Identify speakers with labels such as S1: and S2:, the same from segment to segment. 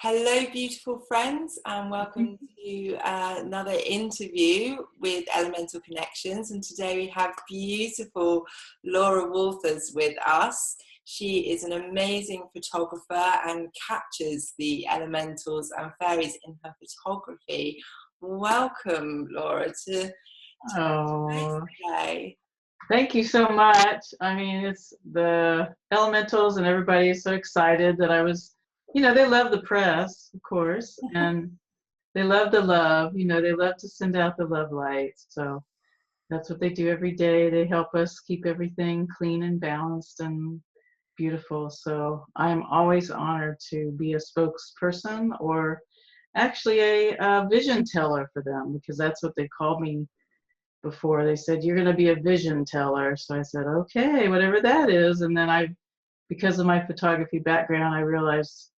S1: Hello, beautiful friends, and welcome to another interview with Elemental Connections. And today we have beautiful Laura Walthers with us. She is an amazing photographer and captures the elementals and fairies in her photography. Welcome, Laura, to today.
S2: Thank you so much. I mean, it's the elementals and everybody is so excited that I was, they love the press, of course, and they love the love, they love to send out the love lights. So that's what they do every day. They help us keep everything clean and balanced and beautiful. So I'm always honored to be a spokesperson or actually a vision teller for them, because that's what they called me before. They said, you're going to be a vision teller. So I said, okay, whatever that is. And then because of my photography background, I realized,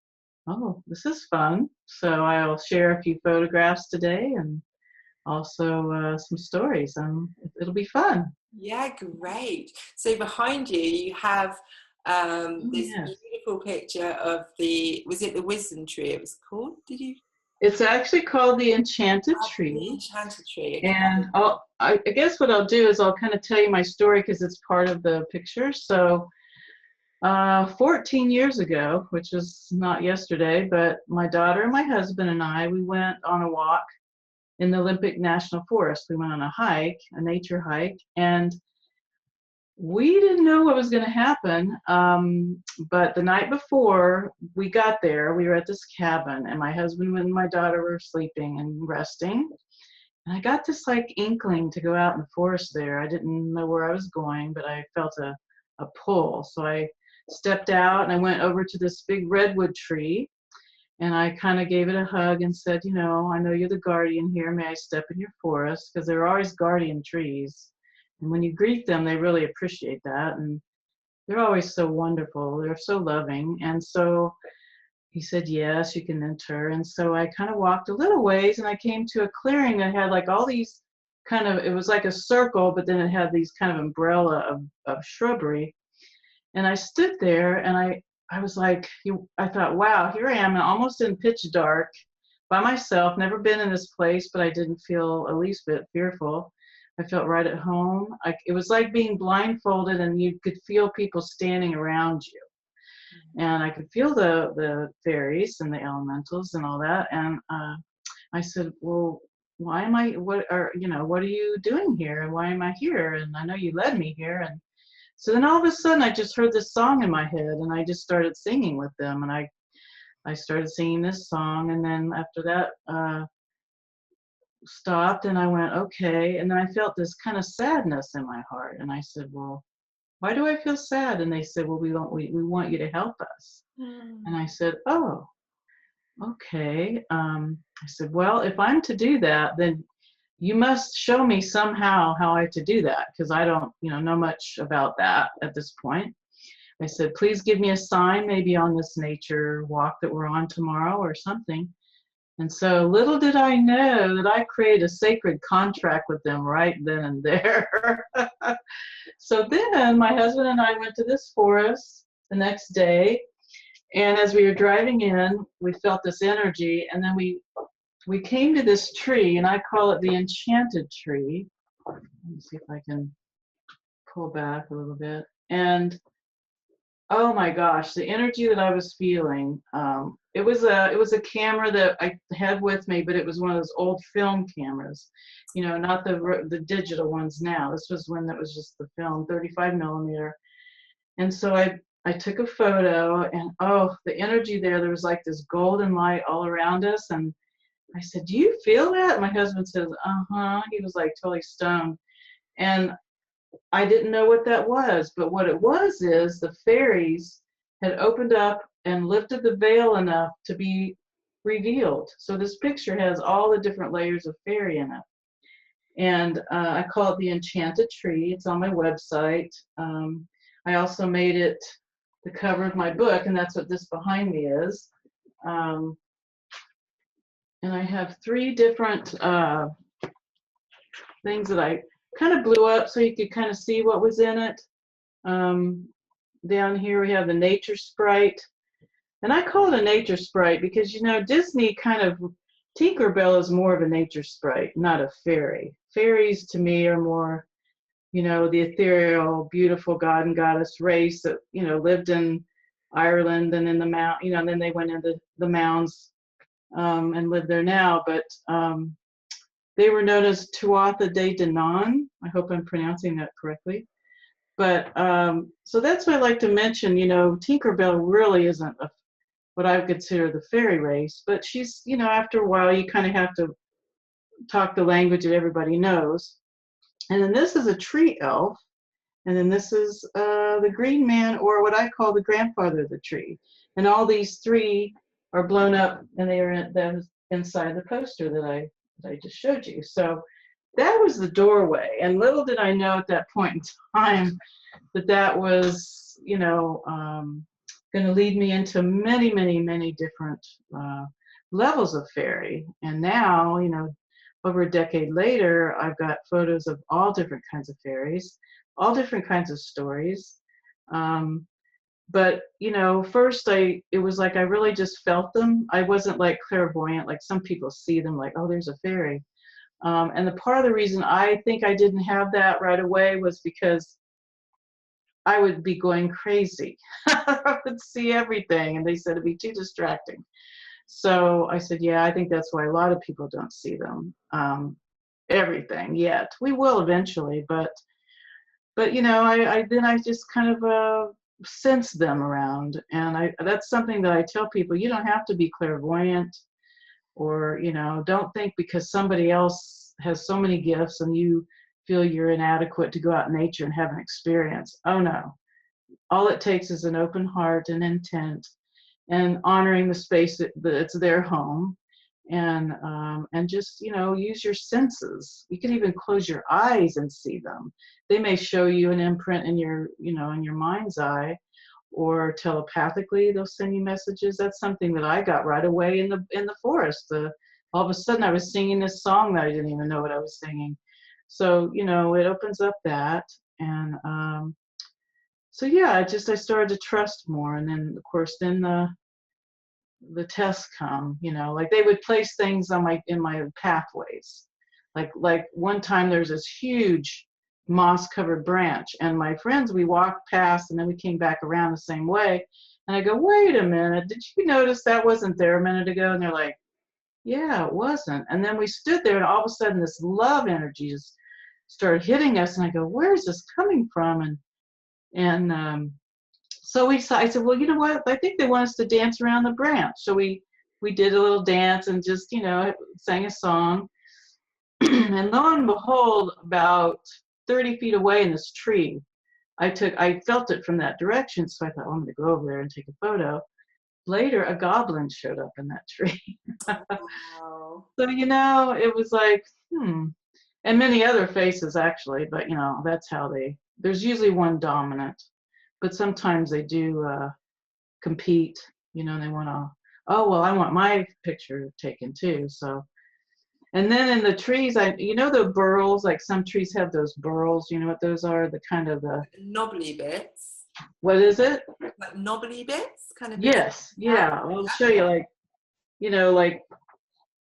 S2: oh, this is fun. So I'll share a few photographs today and also some stories. It'll be fun.
S1: Yeah, great. So behind you, you have this beautiful picture of was it the wisdom tree it was called?
S2: It's actually called the Enchanted Tree.
S1: The Enchanted Tree. Okay.
S2: And I guess what I'll do is I'll kind of tell you my story because it's part of the picture. So 14 years ago, which was not yesterday, but my daughter and my husband and I, we went on a walk in the Olympic National Forest. We went on a hike, a nature hike, and we didn't know what was going to happen. But the night before we got there, we were at this cabin, and my husband and my daughter were sleeping and resting. And I got this inkling to go out in the forest there. I didn't know where I was going, but I felt a pull. So I stepped out and I went over to this big redwood tree, and I kind of gave it a hug and said, I know you're the guardian here. May I step in your forest? Because there are always guardian trees. And when you greet them, they really appreciate that. And they're always so wonderful. They're so loving. And so he said, yes, you can enter. And so I kind of walked a little ways, and I came to a clearing that had all these it was like a circle, but then it had these kind of umbrella of shrubbery. And I stood there, and I was I thought, wow, here I am, almost in pitch dark by myself, never been in this place, but I didn't feel the least bit fearful. I felt right at home. It was like being blindfolded, and you could feel people standing around you. And I could feel the fairies and the elementals and all that. And I said, well, what are you doing here? And why am I here? And I know you led me here. And so then all of a sudden I just heard this song in my head, and I just started singing with them. And I started singing this song. And then after that, stopped, and I went, okay. And then I felt this kind of sadness in my heart. And I said, well, why do I feel sad? And they said, well, we want you to help us. And I said, oh, okay. I said, well, if I'm to do that, then you must show me somehow how I to do that, because I don't know much about that at this point. I said, please give me a sign, maybe on this nature walk that we're on tomorrow or something. And so little did I know that I created a sacred contract with them right then and there. So then my husband and I went to this forest the next day. And as we were driving in, we felt this energy. And then we came to this tree, and I call it the Enchanted Tree. Let me see if I can pull back a little bit. And oh my gosh, the energy that I was feeling. It was a camera that I had with me, but it was one of those old film cameras, not the digital ones now. This was when that was just the film, 35 millimeter. And so I took a photo, and oh, the energy there was this golden light all around us. And I said, do you feel that? And my husband says, uh-huh. He was totally stoned. And I didn't know what that was, but what it was is the fairies had opened up and lifted the veil enough to be revealed. So this picture has all the different layers of fairy in it. And I call it the Enchanted Tree. It's on my website. I also made it the cover of my book, and that's what this behind me is. And I have 3 different things that I kind of blew up so you could kind of see what was in it. Down here we have the nature Sprite. And I call it a nature sprite because, you know, Disney kind of, Tinkerbell is more of a nature sprite, not a fairy. Fairies to me are more, you know, the ethereal, beautiful god and goddess race that, you know, lived in Ireland and in the mount, you know, and then they went into the mounds and live there now. But they were known as Tuatha De Danann. I hope I'm pronouncing that correctly. But so that's what I like to mention. You know, Tinkerbell really isn't what I would consider the fairy race, but she's, you know, after a while, you kind of have to talk the language that everybody knows. And then this is a tree elf. And then this is the green man, or what I call the grandfather of the tree. And all these three are blown up, and they are inside the poster that I just showed you. So that was the doorway. And little did I know at that point in time that that was, you know, going to lead me into many, many, many different levels of fairy. And now, you know, over a decade later, I've got photos of all different kinds of fairies, all different kinds of stories. But, you know, first it was like I really just felt them. I wasn't like clairvoyant, like some people see them like, oh, there's a fairy. And the part of the reason I think I didn't have that right away was because I would be going crazy. I would see everything, and they said it'd be too distracting. So I said, yeah, I think that's why a lot of people don't see them, everything yet. We will eventually, but you know, I then I just kind of sense them around, and that's something that I tell people. You don't have to be clairvoyant, or, you know, don't think because somebody else has so many gifts and you feel you're inadequate to go out in nature and have an experience. Oh no. All it takes is an open heart and intent, and honoring the space that's their home, and just, you know, use your senses. You can even close your eyes and see them. They may show you an imprint in your, you know, in your mind's eye, or telepathically they'll send you messages. That's something that I got right away in the forest. All of a sudden I was singing this song that I didn't even know what I was singing. So, you know, it opens up that. And so yeah, I started to trust more. And then of course then the tests come, you know, like they would place things in my pathways. Like one time there's this huge moss covered branch, and my friends, we walked past and then we came back around the same way, and I go, wait a minute, did you notice that wasn't there a minute ago? And they're like, yeah, it wasn't. And then we stood there, and all of a sudden this love energy just started hitting us, and I go, where's this coming from? And so I said, well, you know what? I think they want us to dance around the branch. So we did a little dance and just, you know, sang a song. And lo and behold, about 30 feet away in this tree, I felt it from that direction. So I thought, oh, I'm going to go over there and take a photo. Later, a goblin showed up in that tree.
S1: Wow.
S2: So, you know, it was like, and many other faces actually, but, you know, that's how there's usually one dominant. But sometimes they do compete, you know, they want to, oh, well, I want my picture taken too. So, and then in the trees, you know, the burls, like some trees have those burls, you know what those are? The kind of the
S1: knobbly bits.
S2: What is it?
S1: Like knobbly bits, kind of.
S2: Yes, yeah. I'll show you, like, you know, like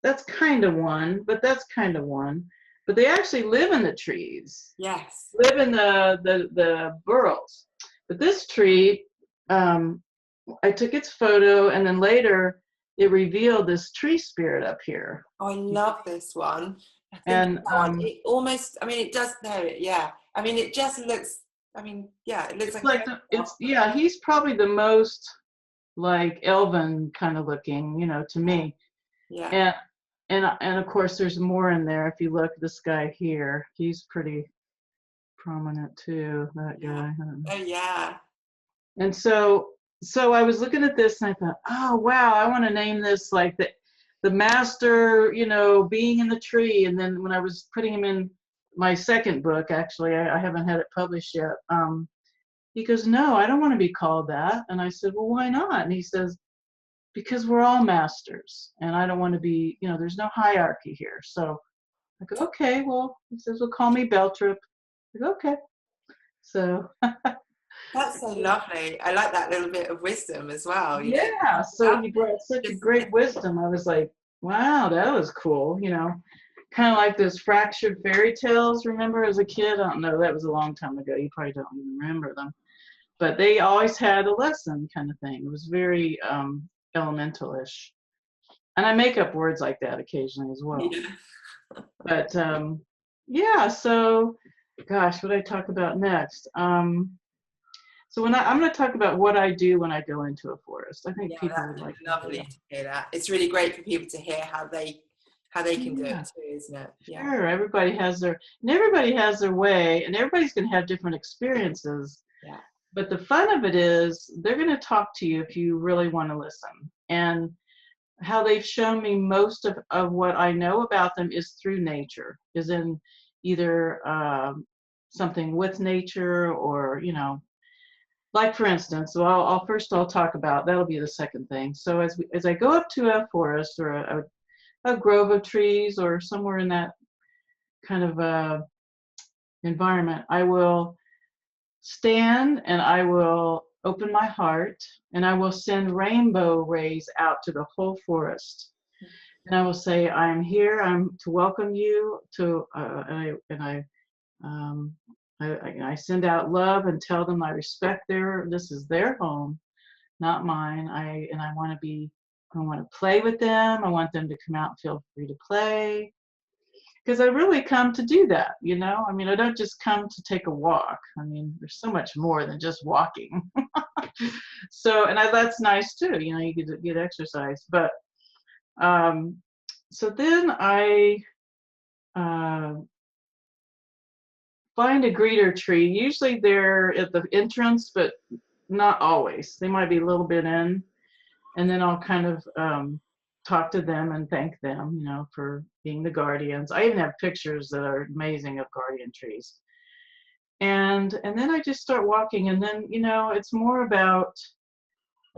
S2: that's kind of one, but that's kind of one. But they actually live in the trees.
S1: Yes.
S2: Live in the burls. But this tree, I took its photo, and then later it revealed this tree spirit up here.
S1: Oh, I love this one. I think
S2: And
S1: it almost, I mean, it does know it, yeah. I mean, it just looks, I mean, yeah, it looks like
S2: yeah, he's probably the most like elven kind of looking, you know, to me.
S1: Yeah.
S2: And of course there's more in there. If you look, this guy here, he's pretty prominent too, that guy.
S1: Oh yeah.
S2: And so I was looking at this and I thought, oh wow, I want to name this like the master, you know, being in the tree. And then when I was putting him in my second book, actually, I haven't had it published yet. He goes, no, I don't want to be called that. And I said, well, why not? And he says, because we're all masters, and I don't want to be, you know, there's no hierarchy here. So I go, okay, well, he says, well, call me Beltrip. I go, okay. So
S1: That's so lovely. I like that little bit of wisdom as well, you know.
S2: Yeah, so he brought such a great wisdom. I was like, wow, that was cool, you know. Kind of like those fractured fairy tales, remember as a kid? I don't know, that was a long time ago. You probably don't even remember them. But they always had a lesson kind of thing. It was very elemental-ish. And I make up words like that occasionally as well.
S1: Yeah.
S2: But yeah, so gosh, what did I talk about next? So when I'm going to talk about what I do when I go into a forest. I think
S1: Yeah,
S2: people would
S1: that's
S2: like to hear
S1: lovely
S2: that.
S1: to hear that. It's really great for people to hear how they can do
S2: Yeah,
S1: it too, isn't it? Yeah.
S2: sure. Everybody has their way, and everybody's going to have different experiences.
S1: Yeah.
S2: But the fun of it is they're going to talk to you if you really want to listen. And how they've shown me most of what I know about them is through nature, is in either something with nature or, you know, like for instance, so I'll talk about, that'll be the second thing. So as I go up to a forest or a grove of trees or somewhere in that kind of environment, I will stand and I will open my heart and I will send rainbow rays out to the whole forest. And I will say, I am here. I'm to welcome you to, um, I send out love and tell them I respect this is their home, not mine. I want to play with them. I want them to come out and feel free to play. Because I really come to do that, you know? I mean, I don't just come to take a walk. I mean, there's so much more than just walking. So, and that's nice too, you know, you get exercise. But so then I find a greeter tree. Usually they're at the entrance, but not always. They might be a little bit in, and then I'll kind of talk to them and thank them, you know, for being the guardians. I even have pictures that are amazing of guardian trees. And then I just start walking, and then, you know, it's more about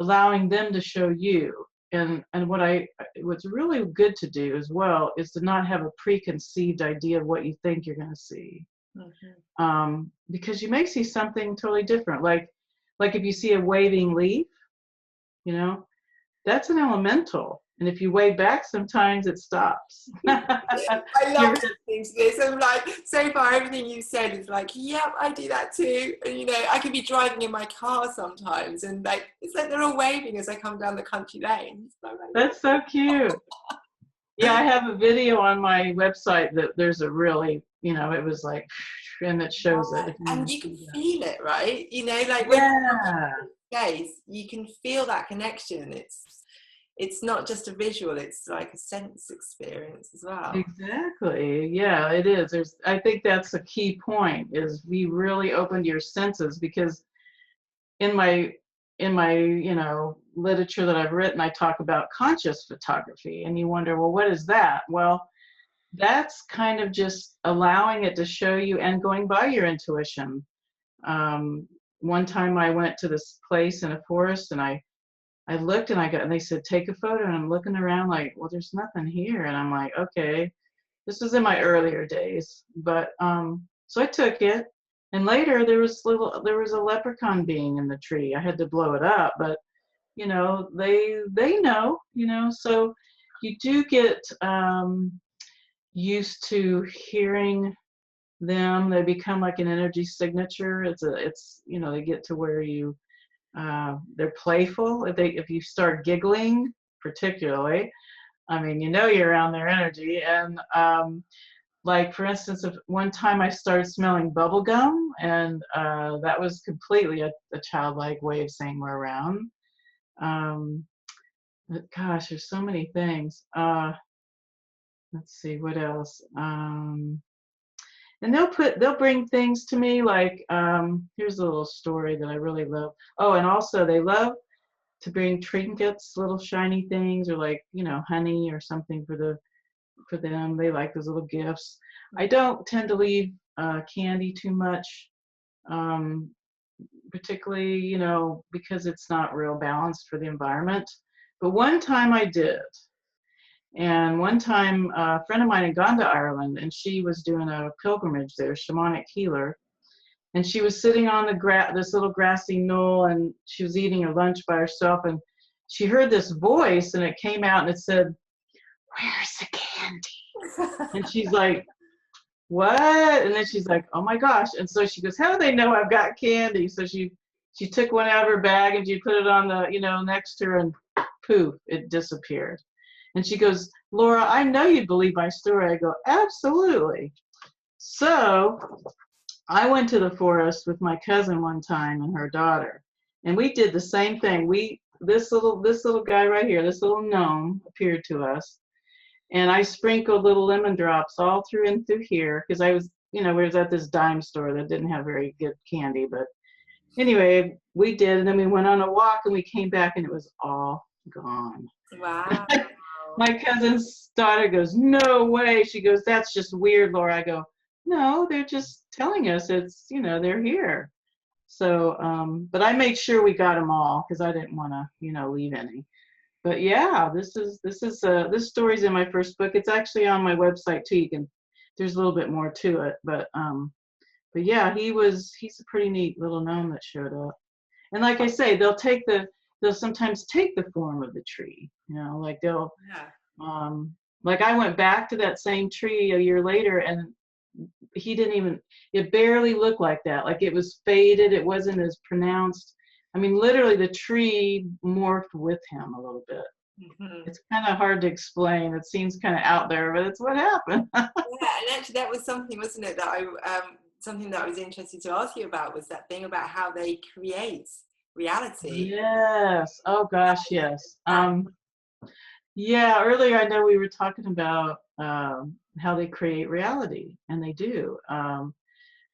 S2: allowing them to show you. And what's really good to do as well is to not have a preconceived idea of what you think you're going to see. Mm-hmm. Because you may see something totally different. Like if you see a waving leaf, you know, that's an elemental. And if you wave back, sometimes it stops.
S1: I love listening to this. I'm like, so far everything you said is like, yep, I do that too. And you know, I could be driving in my car sometimes, and like it's like they're all waving as I come down the country lanes.
S2: That's so cute. Yeah, I have a video on my website that there's a really, you know, it was like, and it shows it.
S1: And you can feel it, right? You know, like when you're in space, you can feel that connection. It's not just a visual, it's like a sense experience as well.
S2: Exactly. Yeah, it is. I think that's a key point, is be really open to your senses, because in my you know, literature that I've written, I talk about conscious photography, and you wonder, well, what is that? Well, that's kind of just allowing it to show you and going by your intuition. One time I went to this place in a forest, and I looked and they said, take a photo. And I'm looking around like, well, there's nothing here. And I'm like, okay, this was in my earlier days. But, so I took it, and later there was a leprechaun being in the tree. I had to blow it up, but you know, they know, you know, so you do get, used to hearing them. They become like an energy signature. It's, you know, they get to where they're playful. If you start giggling, particularly, I mean, you know, you're around their energy. And like for instance, if one time I started smelling bubble gum, and that was completely a childlike way of saying we're around. But gosh, there's so many things. Let's see what else. And they'll bring things to me like, here's a little story that I really love. Oh, and also they love to bring trinkets, little shiny things, or like, you know, honey or something for them. They like those little gifts. I don't tend to leave candy too much, particularly, you know, because it's not real balanced for the environment. But one time I did. And one time, a friend of mine had gone to Ireland, and she was doing a pilgrimage there, shamanic healer. And she was sitting on this little grassy knoll, and she was eating her lunch by herself, and she heard this voice, and it came out and it said, "Where's the candy?" And she's like, "What?" And then she's like, "Oh my gosh." And so she goes, "How do they know I've got candy?" So she took one out of her bag and she put it on the, next to her, and poof, it disappeared. And she goes, "Laura, I know you believe my story." I go, "Absolutely." So I went to the forest with my cousin one time and her daughter, and we did the same thing. This little guy right here, this little gnome appeared to us, and I sprinkled little lemon drops all through and through here, because I was, we was at this dime store that didn't have very good candy. But anyway, we did, and then we went on a walk, and we came back, and it was all gone.
S1: Wow.
S2: My cousin's daughter goes, "No way." She goes, "That's just weird, Laura." I go, "No, they're just telling us it's, they're here." So, but I made sure we got them all, because I didn't want to, leave any. But yeah, this story's in my first book. It's actually on my website too. There's a little bit more to it, but yeah, he's a pretty neat little gnome that showed up. And like I say, they'll sometimes take the form of the tree, like they'll, like I went back to that same tree a year later, and it barely looked like that. Like it was faded. It wasn't as pronounced. I mean, literally the tree morphed with him a little bit. Mm-hmm. It's kind of hard to explain. It seems kind of out there, but it's what happened.
S1: Yeah, and actually that was something, wasn't it, that something that I was interested to ask you about, was that thing about how they create reality.
S2: Yes. Oh gosh, yes. Yeah, earlier I know we were talking about how they create reality, and they do.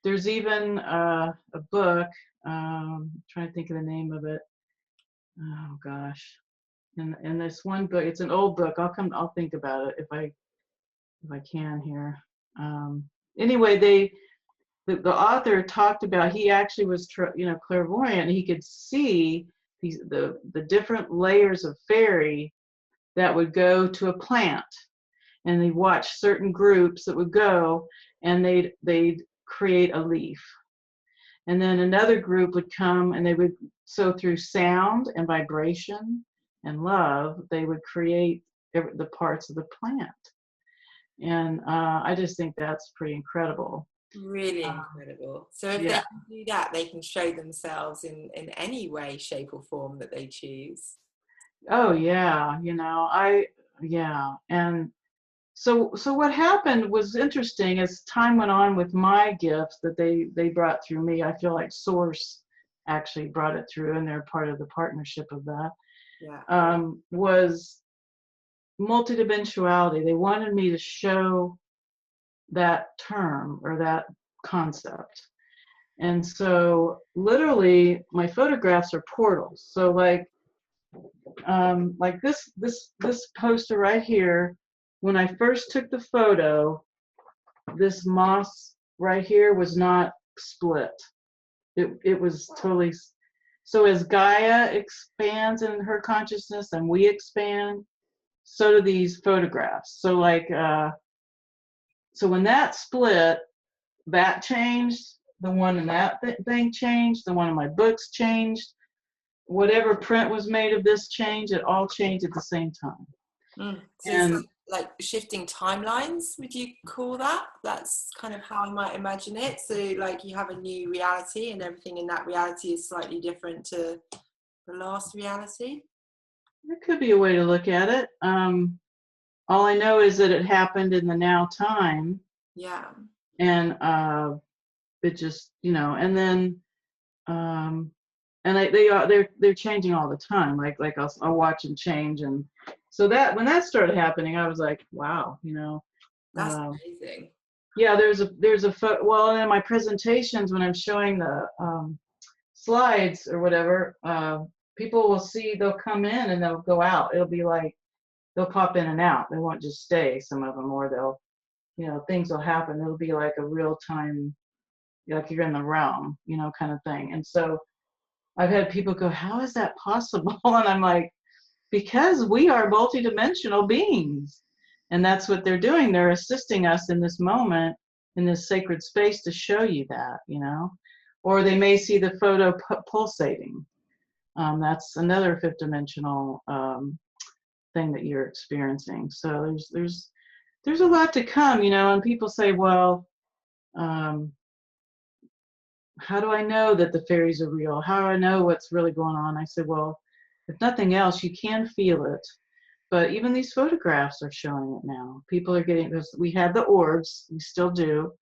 S2: There's even a book, I'm trying to think of the name of it. Oh gosh. And this one book, it's an old book. I'll think about it if I can here. Anyway, the author talked about, he actually was clairvoyant, and he could see the different layers of fairy that would go to a plant, and they watch certain groups that would go, and they'd create a leaf, and then another group would come, and they would, so through sound and vibration and love, they would create the parts of the plant. And I just think that's pretty incredible.
S1: Really incredible. So if they can do that, they can show themselves in any way, shape or form that they choose.
S2: Oh yeah, and so what happened was interesting. As time went on with my gifts that they brought through me, I feel like Source actually brought it through, and they're part of the partnership of that. Was multidimensionality. They wanted me to show that term or that concept. And so literally my photographs are portals. So like this poster right here, when I first took the photo, this moss right here was not split. It was totally. So as Gaia expands in her consciousness and we expand, so do these photographs. So like, so when that split, that changed, the one in that thing changed, the one in my books changed, whatever print was made of this changed, it all changed at the same time.
S1: So and like shifting timelines, would you call that? That's kind of how I might imagine it. So like you have a new reality, and everything in that reality is slightly different to the last reality.
S2: That could be a way to look at it. All I know is that it happened in the now time.
S1: Yeah.
S2: And it just, and then and they're changing all the time. Like I'll watch them change, and so that when that started happening, I was like, wow,
S1: that's amazing.
S2: Yeah, there's a well, in my presentations when I'm showing the slides or whatever, people will see, they'll come in and they'll go out. It'll be like they'll pop in and out. They won't just stay, some of them, or they'll, things will happen. It'll be like a real time, like you're in the realm, kind of thing. And so I've had people go, how is that possible? And I'm like, because we are multidimensional beings. And that's what they're doing. They're assisting us in this moment, in this sacred space, to show you that, or they may see the photo pulsating. That's another fifth dimensional thing that you're experiencing. So there's a lot to come, you know. And people say, well, how do I know that the fairies are real? How do I know what's really going on? I said, well, if nothing else, you can feel it. But even these photographs are showing it now. People are getting, because we had the orbs, we still do,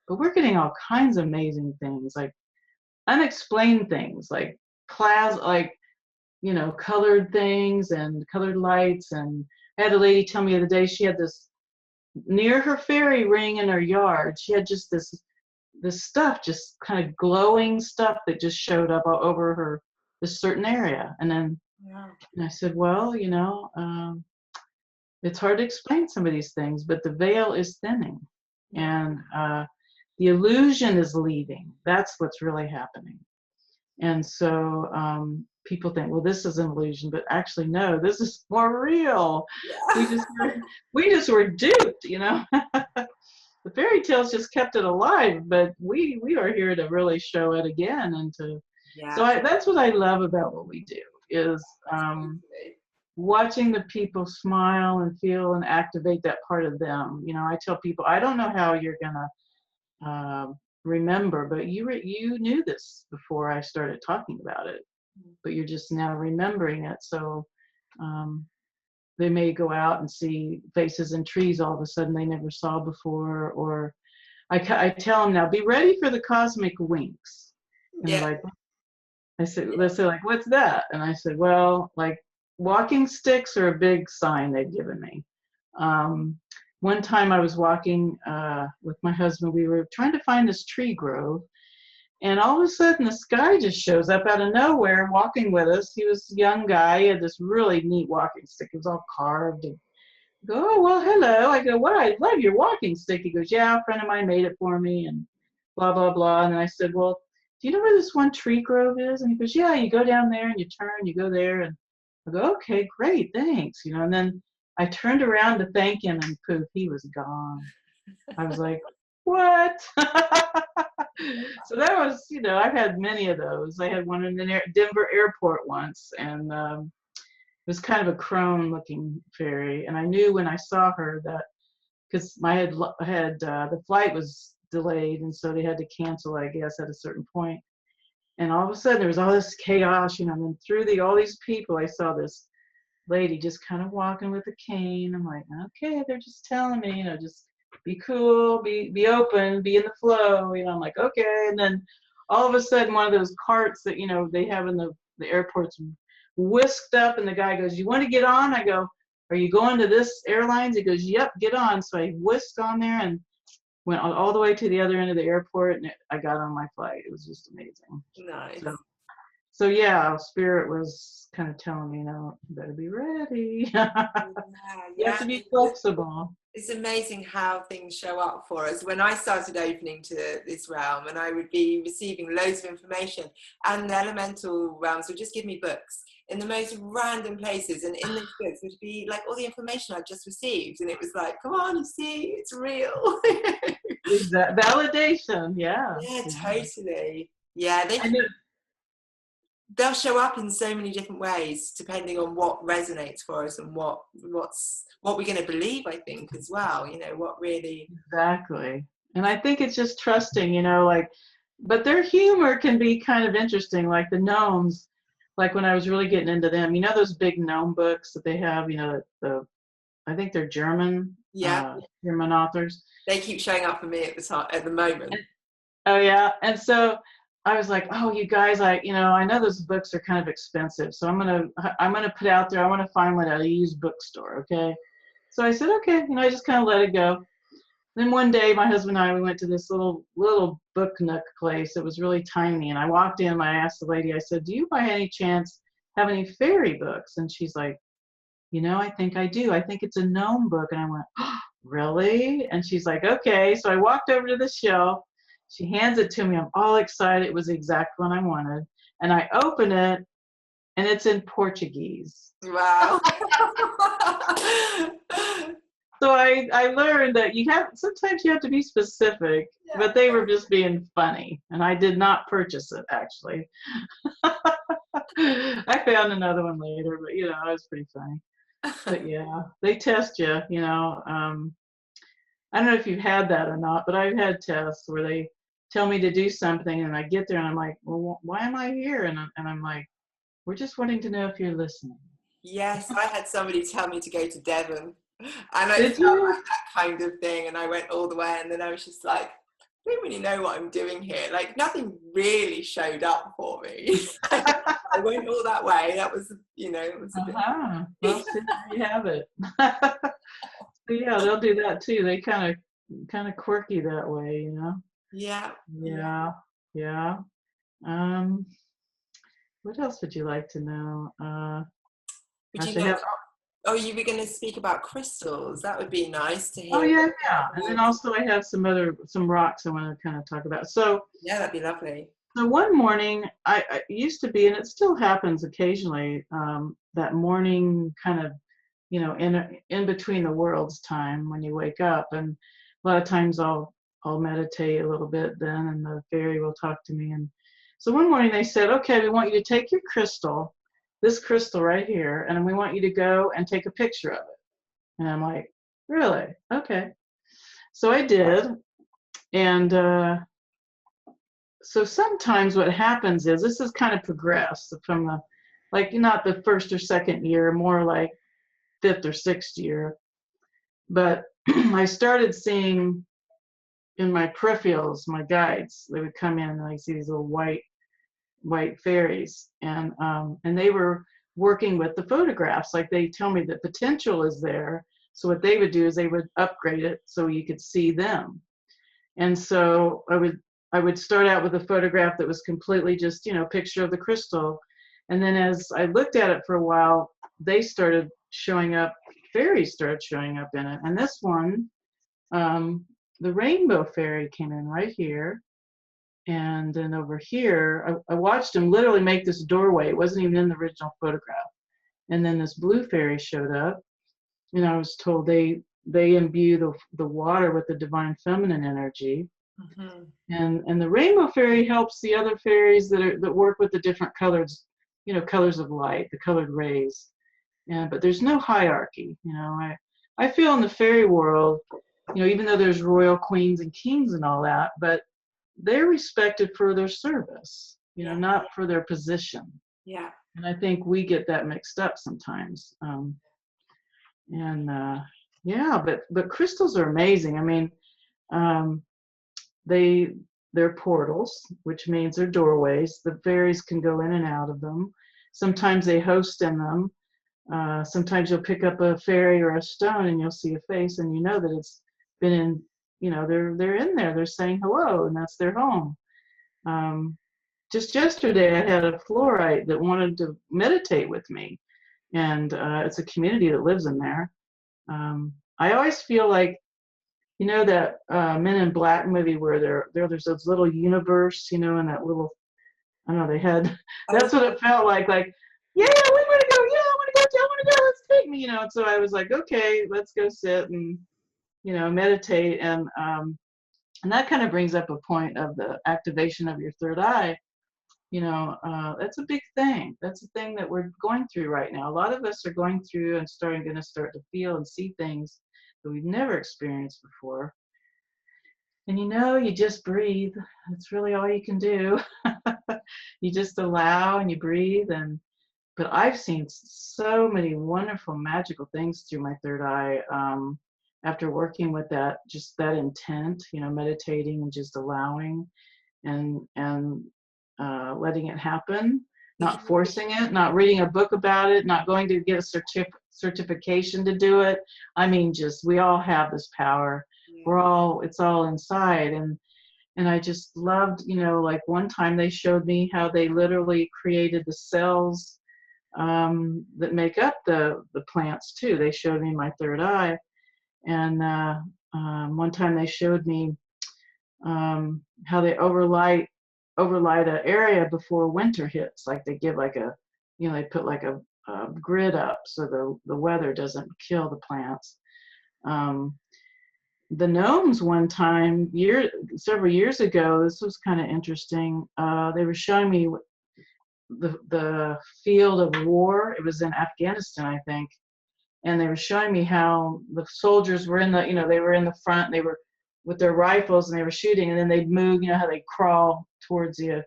S2: but we're getting all kinds of amazing things, like unexplained things, like class, like, you know, colored things and colored lights. And I had a lady tell me the other day, she had this near her fairy ring in her yard. She had just this stuff, just kind of glowing stuff that just showed up all over her, this certain area. And then and I said, well, you know, it's hard to explain some of these things, but the veil is thinning, and the illusion is leaving. That's what's really happening. And so people think, well, this is an illusion, but actually, no, this is more real. We just were duped, you know. The fairy tales just kept it alive, but we are here to really show it again, and to. So that's what I love about what we do, is watching the people smile and feel and activate that part of them. You know, I tell people, I don't know how you're gonna remember, but you knew this before I started talking about it, but you're just now remembering it. So they may go out and see faces in trees all of a sudden they never saw before, or I tell them now, be ready for the cosmic winks. And they're like, they say like, what's that? And I said, well, like walking sticks are a big sign they've given me. One time I was walking with my husband, we were trying to find this tree grove, and all of a sudden the sky just shows up out of nowhere walking with us. He was a young guy, he had this really neat walking stick. It was all carved. And I go, oh, well, hello. I go, well, I love your walking stick. He goes, yeah, a friend of mine made it for me, and blah, blah, blah. And I said, well, do you know where this one tree grove is? And he goes, yeah, you go down there and you turn, you go there. And I go, okay, great, thanks. You know, and then I turned around to thank him, and poof, he was gone. I was like, what? So that was, you know, I've had many of those. I had one in the Denver airport once, and it was kind of a crone-looking fairy. And I knew when I saw her that, because the flight was delayed, and so they had to cancel, I guess, at a certain point. And all of a sudden, there was all this chaos, you know, and then through all these people, I saw this lady just kind of walking with a cane. I'm like, okay, they're just telling me, you know, just be cool, be open, be in the flow. You know, I'm like, okay. And then all of a sudden, one of those carts that, you know, they have in the airports whisked up, and the guy goes, you want to get on? I go, are you going to this airlines? He goes, yep, get on. So I whisked on there and went all the way to the other end of the airport, and I got on my flight. It was just amazing.
S1: Nice.
S2: So yeah, Spirit was kind of telling me, you know, you better be ready. You have to be flexible.
S1: It's amazing how things show up for us. When I started opening to this realm, and I would be receiving loads of information, and the elemental realms would just give me books in the most random places, and in those books would be like all the information I'd just received, and it was like, come on, you see, it's real.
S2: That validation, yeah.
S1: Yeah, totally. Yeah, they'll show up in so many different ways depending on what resonates for us and what we're going to believe, I think, as well, you know, what really.
S2: Exactly. And I think it's just trusting, you know, like, but their humor can be kind of interesting, like the gnomes. Like when I was really getting into them, you know, those big gnome books that they have, you know, I think they're German authors.
S1: They keep showing up for me at the moment.
S2: Oh yeah. And so I was like, oh, you guys, I know those books are kind of expensive, so I'm gonna put out there, I want to find one at a used bookstore, okay? So I said, okay, you know, I just kind of let it go. Then one day, my husband and I, we went to this little book nook place. It was really tiny, and I walked in, and I asked the lady, I said, do you by any chance have any fairy books? And she's like, you know, I think I do. I think it's a gnome book. And I went, oh, really? And she's like, okay. So I walked over to the shelf. She hands it to me. I'm all excited. It was the exact one I wanted. And I open it, and it's in Portuguese.
S1: Wow.
S2: So I learned that sometimes you have to be specific,
S1: Yeah.
S2: but they were just being funny, and I did not purchase it actually. I found another one later, but it was pretty funny. But yeah, they test you, I don't know if you've had that or not, but I've had tests where they tell me to do something and I get there and I'm like, well, why am I here? And I'm like, we're just wanting to know if you're listening.
S1: Yes, I had somebody tell me to go to Devon, and it
S2: Did
S1: felt
S2: you?
S1: like that kind of thing, and I went all the way, and then I was just like, I don't really know what I'm doing here. Like, nothing really showed up for me. I went all that way. That was, it was a bit.
S2: Well, see, there you have it. So yeah, they'll do that too. They kind of quirky that way,
S1: Yeah.
S2: Yeah, yeah. What else would you like to know?
S1: Would you
S2: Gosh, I
S1: like?
S2: have.
S1: Oh, you were going to speak about crystals. That would be nice to
S2: Oh
S1: hear.
S2: yeah, yeah. And then also I have some rocks I want to kind of talk about. So
S1: Yeah, that'd be lovely.
S2: So one morning, I used to be, and it still happens occasionally, that morning kind of, in between the worlds time when you wake up, and a lot of times I'll meditate a little bit then, and the fairy will talk to me. And so one morning they said, okay, we want you to take your crystal, this crystal right here, and we want you to go and take a picture of it. And I'm like, really? Okay. So I did, and so sometimes what happens is this is kind of progressed from not the first or second year, more like fifth or sixth year. But I started seeing in my peripherals, my guides, they would come in and I see these little white fairies, and they were working with the photographs. Like, they tell me the potential is there. So what they would do is they would upgrade it so you could see them. And so I would start out with a photograph that was completely just, picture of the crystal. And then as I looked at it for a while, they started showing up, fairies started showing up in it. And this one, the rainbow fairy came in right here. And then over here, I watched him literally make this doorway. It wasn't even in the original photograph. And then this blue fairy showed up. And I was told they imbue the water with the divine feminine energy.
S1: Mm-hmm.
S2: And the rainbow fairy helps the other fairies that work with the different colors, colors of light, the colored rays. But there's no hierarchy. I feel in the fairy world, even though there's royal queens and kings and all that, but they're respected for their service,
S1: Yeah.
S2: not for their position.
S1: Yeah.
S2: And I think we get that mixed up sometimes. Yeah, but crystals are amazing. I mean, they're portals, which means they're doorways. The fairies can go in and out of them. Sometimes they host in them. Sometimes you'll pick up a fairy or a stone and you'll see a face and you know that it's been in, they're in there. They're saying hello, and that's their home. Just yesterday, I had a fluorite that wanted to meditate with me, and it's a community that lives in there. I always feel like, that Men in Black movie where there's those little universe, and that little, I don't know, they had, that's what it felt like, yeah, we want to go, yeah, I want to go, let's take me, and so I was like, okay, let's go sit and, meditate, and that kind of brings up a point of the activation of your third eye. That's a big thing. That's a thing that we're going through right now. A lot of us are going through and going to start to feel and see things that we've never experienced before. And you just breathe. That's really all you can do. You just allow and you breathe. But I've seen so many wonderful, magical things through my third eye after working with that intent, meditating and just allowing and letting it happen, not forcing it, not reading a book about it, not going to get a certification to do it. I mean, we all have this power. It's all inside. And I just loved, like one time they showed me how they literally created the cells that make up the plants too. They showed me my third eye. And one time they showed me how they overlight an area before winter hits. Like they give they put like a grid up so the weather doesn't kill the plants. The gnomes one time, several years ago, this was kind of interesting. They were showing me the field of war. It was in Afghanistan, I think. And they were showing me how the soldiers were they were in the front, they were with their rifles and they were shooting, and then they'd move, how they crawl towards you,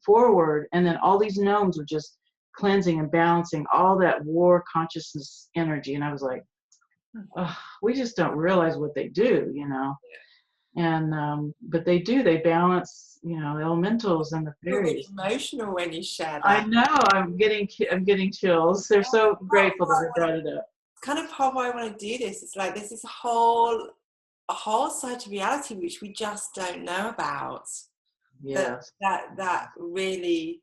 S2: forward. And then all these gnomes were just cleansing and balancing all that war consciousness energy. And I was like, oh, we just don't realize what they do, And but they do, they balance, the elementals and the
S1: You're really
S2: fairies.
S1: emotional when you share that.
S2: I know, I'm getting chills. They're so grateful that we brought it up.
S1: Kind of how I want to do this. It's like there's this whole side of reality which we just don't know about.
S2: Yes.
S1: That really,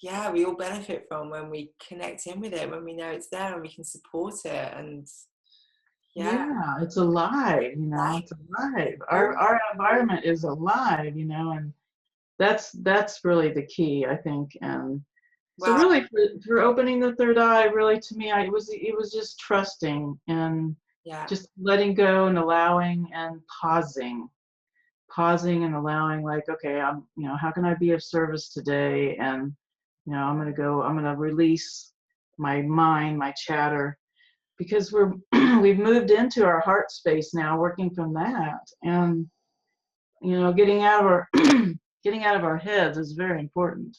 S1: we all benefit from when we connect in with it, when we know it's there and we can support it. And
S2: it's alive, it's alive. Our environment is alive, and that's really the key, I think. And so really for opening the third eye, really, to me, it was just trusting and just letting go and allowing and pausing and allowing, like, okay, I'm, how can I be of service today? And, I'm going to release my mind, my chatter, because we've moved into our heart space now, working from that. And, getting out of our, getting out of our heads is very important.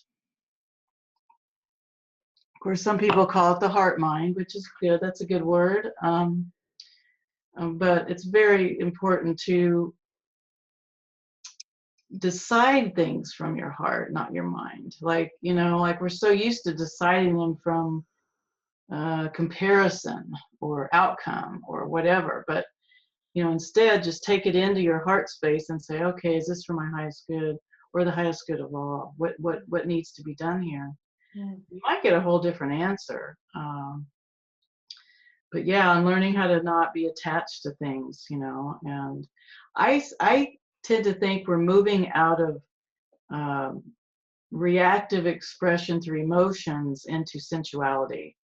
S2: Of course, some people call it the heart mind, which is good. That's a good word. But it's very important to decide things from your heart, not your mind. Like, like we're so used to deciding them from comparison or outcome or whatever. But, instead, just take it into your heart space and say, okay, is this for my highest good or the highest good of all? What needs to be done here? You might get a whole different answer. But I'm learning how to not be attached to things, and I tend to think we're moving out of reactive expression through emotions into sensuality.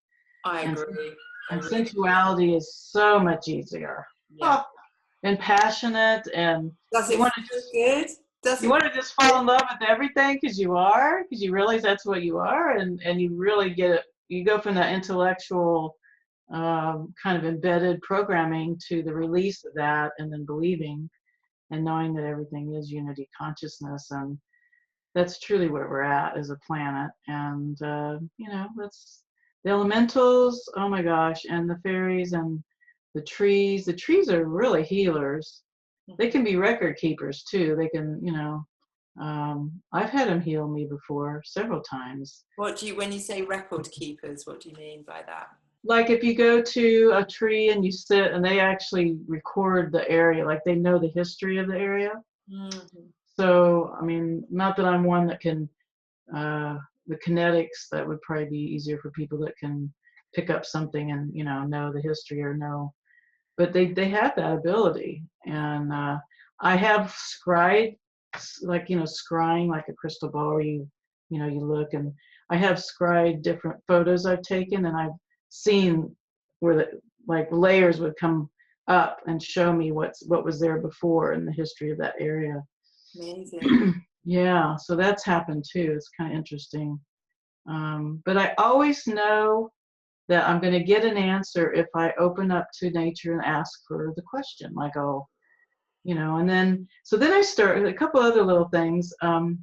S1: I agree.
S2: And sensuality is so much easier. And passionate, and
S1: does it feel good?
S2: You want to just fall in love with everything because you realize that's what you are, and you really get it. You go from that intellectual kind of embedded programming to the release of that, and then believing and knowing that everything is unity consciousness, and that's truly where we're at as a planet. And that's the elementals, oh my gosh, and the fairies and the trees. The trees are really healers. They can be record keepers too. They can, I've had them heal me before several times.
S1: When you say record keepers, what do you mean by that?
S2: Like if you go to a tree and you sit, and they actually record the area, like they know the history of the area. Mm-hmm. So, I mean, not that I'm one that can, the kinetics, that would probably be easier for people that can pick up something and, know the history or know. But they have that ability. And I have scryed, like, scrying like a crystal ball where you look, and I have scryed different photos I've taken, and I've seen where the like layers would come up and show me what was there before in the history of that area.
S1: Amazing.
S2: Yeah, so that's happened too. It's kind of interesting. But I always know that I'm going to get an answer if I open up to nature and ask for the question. Like, and then I start a couple other little things. Of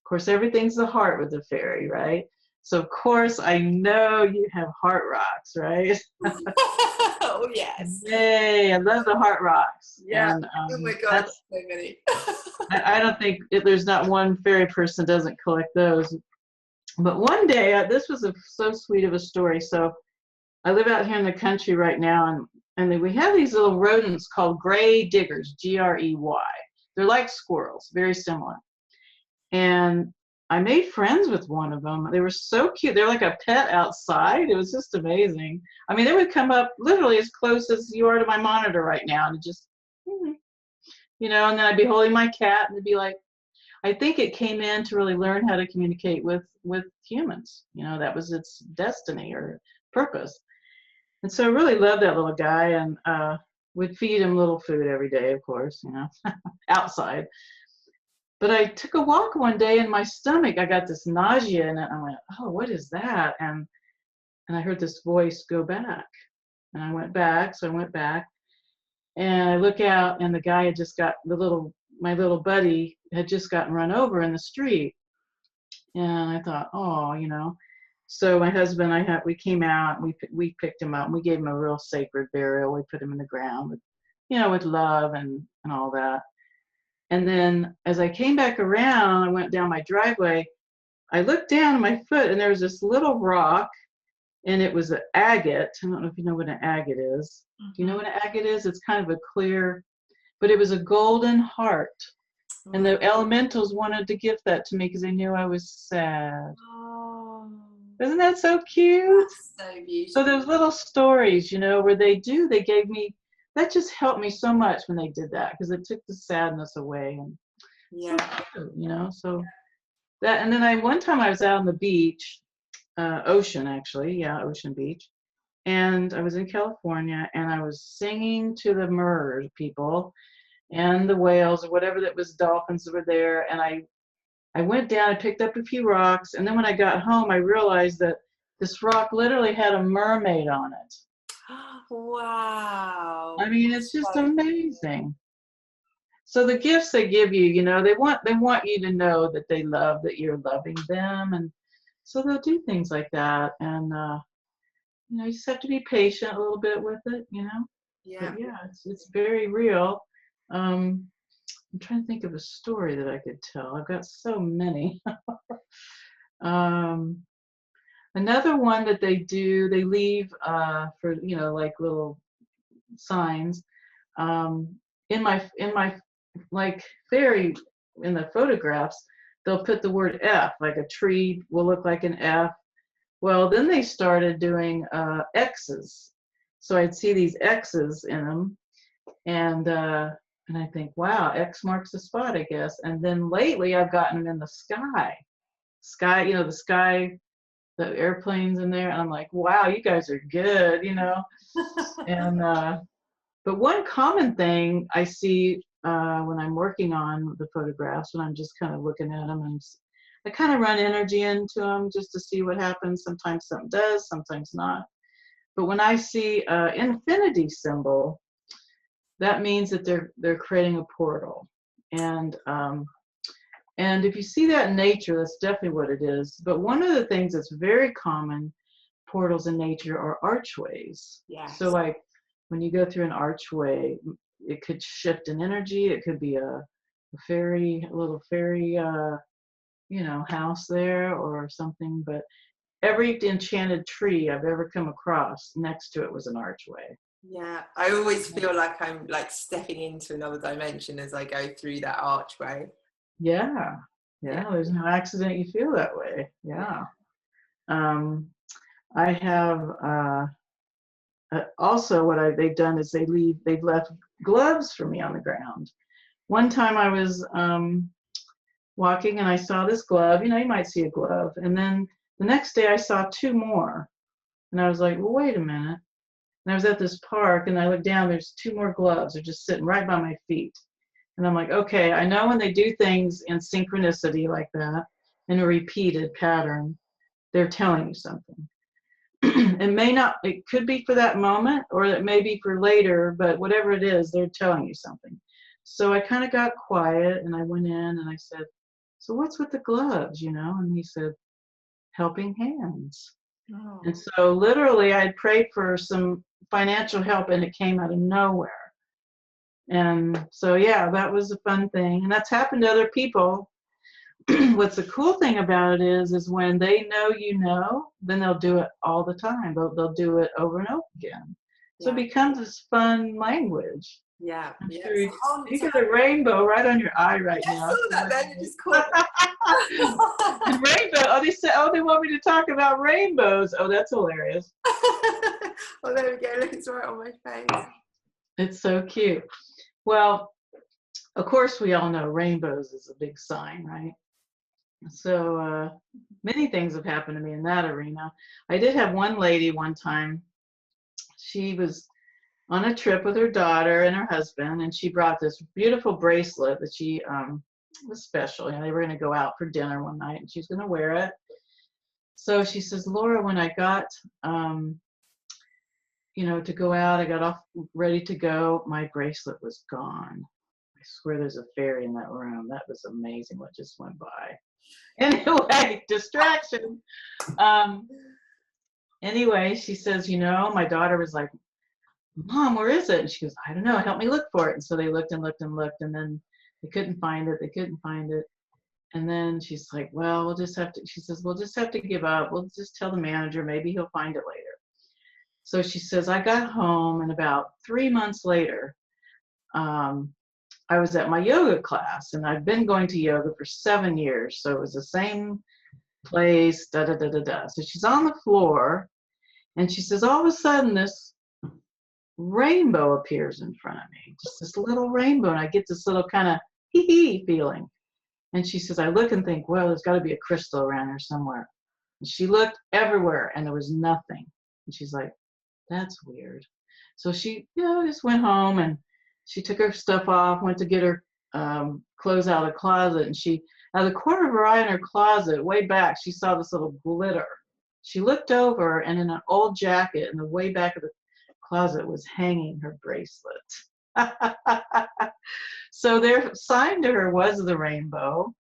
S2: course, everything's the heart with the fairy, right? So of course, I know you have heart rocks, right?
S1: Oh yes.
S2: Yay! I love the heart rocks.
S1: Yeah.
S2: And,
S1: oh my God, that's so many.
S2: I don't think there's not one fairy person that doesn't collect those. But one day, this was so sweet of a story. So I live out here in the country right now, and we have these little rodents called gray diggers, Grey. They're like squirrels, very similar. And I made friends with one of them. They were so cute. They're like a pet outside. It was just amazing. I mean, they would come up literally as close as you are to my monitor right now, and just, and then I'd be holding my cat, and it'd be like, I think it came in to really learn how to communicate with humans. That was its destiny or purpose. And so I really loved that little guy. And would feed him little food every day, of course, you know, outside. But I took a walk one day and my stomach, I got this nausea and I went, oh, what is that? And I heard this voice, go back. And I went back, so I went back and I look out and the guy had just got my little buddy had just gotten run over in the street. And I thought, oh, you know. So my husband, we came out, and we picked him up, and we gave him a real sacred burial. We put him in the ground, with, you know, with love and all that. And then as I came back around, I went down my driveway. I looked down at my foot, and there was this little rock, and it was an agate. I don't know if you know what an agate is. Mm-hmm. Do you know what an agate is? It's kind of a clear, but it was a golden heart. Mm-hmm. And the elementals wanted to gift that to me because they knew I was sad.
S1: Oh.
S2: Isn't that so cute?
S1: That's so beautiful.
S2: So those little stories, you know, where they gave me, that just helped me so much when they did that because it took the sadness away. And
S1: yeah,
S2: so cute, you know, so that, and then one time I was out on the beach, ocean actually, yeah, Ocean Beach. And I was in California and I was singing to the mer people and the whales or whatever that was, dolphins that were there. And I went down, I picked up a few rocks, and then when I got home, I realized that this rock literally had a mermaid on it.
S1: Wow.
S2: I mean, it's just amazing. So the gifts they give you, you know, they want you to know that they love, that you're loving them, and so they'll do things like that. And you know, you just have to be patient a little bit with it, you know.
S1: Yeah.
S2: But yeah, it's very real. I'm trying to think of a story that I could tell. I've got so many. Another one that they do, they leave for, you know, like little signs. In my like fairy, in the photographs, they'll put the word F, like a tree will look like an F. Well, then they started doing X's. So I'd see these X's in them, and I think, wow, X marks the spot, I guess. And then lately I've gotten them in the sky. You know, the sky, the airplanes in there. And I'm like, wow, you guys are good, you know. And but one common thing I see when I'm working on the photographs, when I'm just kind of looking at them, and I kind of run energy into them just to see what happens. Sometimes something does, sometimes not. But when I see an infinity symbol, that means that they're creating a portal. And if you see that in nature, that's definitely what it is. But one of the things that's very common, portals in nature, are archways.
S1: Yes.
S2: So like when you go through an archway, it could shift an energy. It could be a little fairy, you know, house there or something. But every enchanted tree I've ever come across, next to it was an archway.
S1: Yeah, I always feel like I'm like stepping into another dimension as I go through that archway.
S2: Yeah, there's no accident you feel that way. Yeah. I have also what they've done is they've left gloves for me on the ground. One time I was walking and I saw this glove. You know, you might see a glove, and then the next day I saw two more, and I was like, well, wait a minute. And I was at this park and I looked down, there's two more gloves. They're just sitting right by my feet. And I'm like, okay, I know when they do things in synchronicity like that, in a repeated pattern, they're telling you something. It could be for that moment, or it may be for later, but whatever it is, they're telling you something. So I kind of got quiet and I went in and I said, so what's with the gloves, you know? And he said, helping hands. Oh. And so literally I had prayed for some financial help and it came out of nowhere. And so, yeah, that was a fun thing. And that's happened to other people. What's the cool thing about it is when they know, you know, then they'll do it all the time. They'll do it over and over again. So it becomes this fun language.
S1: Yeah.
S2: Sure you got a rainbow right on your eye right now.
S1: I saw that then. It just caught
S2: and rainbow. Oh, they want me to talk about rainbows. Oh, that's hilarious.
S1: Oh, there we go. Look, it's right on my face.
S2: It's so cute. Well, of course, we all know rainbows is a big sign, right? So many things have happened to me in that arena. I did have one lady one time. She was on a trip with her daughter and her husband, and she brought this beautiful bracelet that she was special. You know, they were going to go out for dinner one night, and she's going to wear it. So she says, Laura, when I got, you know, to go out, I got off ready to go. My bracelet was gone. I swear there's a fairy in that room. That was amazing what just went by. Anyway, distraction. Anyway, she says, you know, my daughter was like, Mom, where is it? And she goes, I don't know, help me look for it. And so they looked and looked and looked, and then they couldn't find it. They couldn't find it. And then she's like, well, we'll just have to, she says, we'll just have to give up. We'll just tell the manager, maybe he'll find it later. So she says, I got home, and about 3 months later, I was at my yoga class, and I've been going to yoga for 7 years. So it was the same place, da da da da da. So she's on the floor, and she says, all of a sudden, this rainbow appears in front of me, just this little rainbow, and I get this little kind of hee-hee feeling. And she says, I look and think, well, there's got to be a crystal around here somewhere. And she looked everywhere, and there was nothing. And she's like, that's weird. So she, you know, just went home, and she took her stuff off, went to get her clothes out of the closet, and she, out of the corner of her eye in her closet, way back, she saw this little glitter. She looked over, and in an old jacket in the way back of the closet was hanging her bracelet. So their sign to her was the rainbow.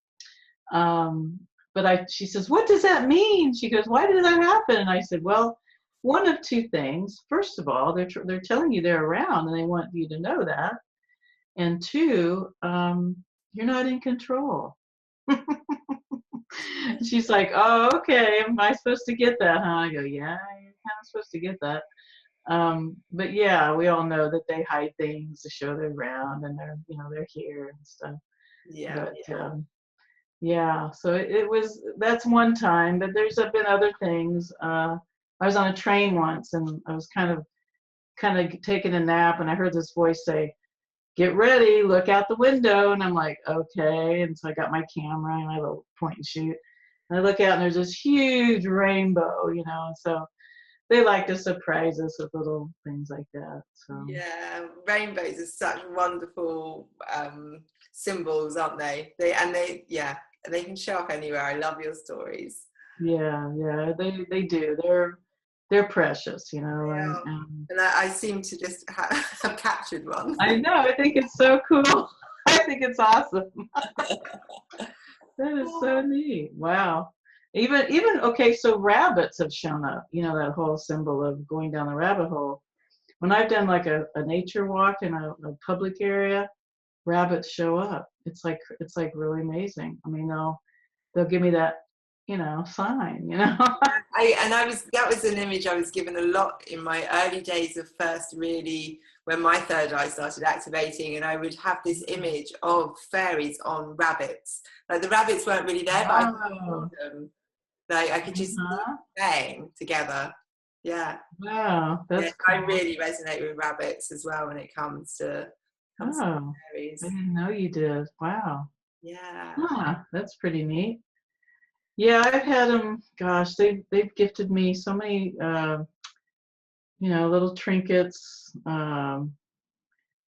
S2: But she says, what does that mean? She goes, why did that happen? And I said, well, one of two things. First of all, they're telling you they're around, and they want you to know that. And two, you're not in control. She's like, oh, okay. Am I supposed to get that, huh? I go, yeah, you're kind of supposed to get that. But yeah, we all know that they hide things to show they're around, and they're, you know, they're here and stuff.
S1: Yeah.
S2: But, yeah, so it was, that's one time, but there's been other things. I was on a train once, and I was kind of taking a nap, and I heard this voice say, get ready, look out the window. And I'm like, okay. And so I got my camera and my little point and shoot, and I look out, and there's this huge rainbow, you know. So they like to surprise us with little things like that. So
S1: yeah, rainbows are such wonderful symbols, aren't they? They can show up anywhere. I love your stories.
S2: Yeah, they do. They're precious, you know.
S1: And I seem to just have captured one.
S2: I know. I think it's so cool. I think it's awesome. That is so neat. Wow. Even okay, so rabbits have shown up, you know, that whole symbol of going down the rabbit hole. When I've done like a nature walk in a public area, rabbits show up. It's like really amazing. I mean, they'll give me that, you know, sign, you know.
S1: That was an image I was given a lot in my early days of first really, when my third eye started activating, and I would have this image of fairies on rabbits. Like the rabbits weren't really there, but I could see them. Like I could just see them playing together. Yeah.
S2: Wow, that's cool.
S1: I really resonate with rabbits as well when it comes to fairies.
S2: I didn't know you did. Wow.
S1: Yeah.
S2: That's pretty neat. Yeah, I've had them. Gosh, they've gifted me so many, you know, little trinkets. You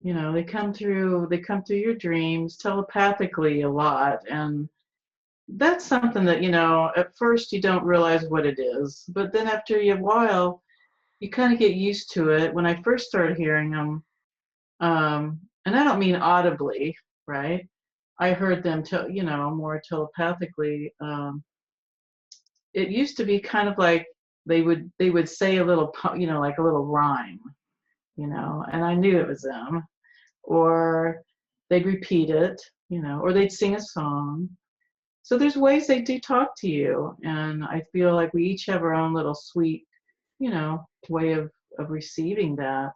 S2: know, they come through your dreams telepathically a lot, and that's something that, you know, at first you don't realize what it is, but then after a while, you kind of get used to it. When I first started hearing them, and I don't mean audibly, right? I heard them, you know, more telepathically. It used to be kind of like they would say a little, you know, like a little rhyme, you know, and I knew it was them, or they'd repeat it, you know, or they'd sing a song. So there's ways they do talk to you, and I feel like we each have our own little sweet, you know, way of receiving that.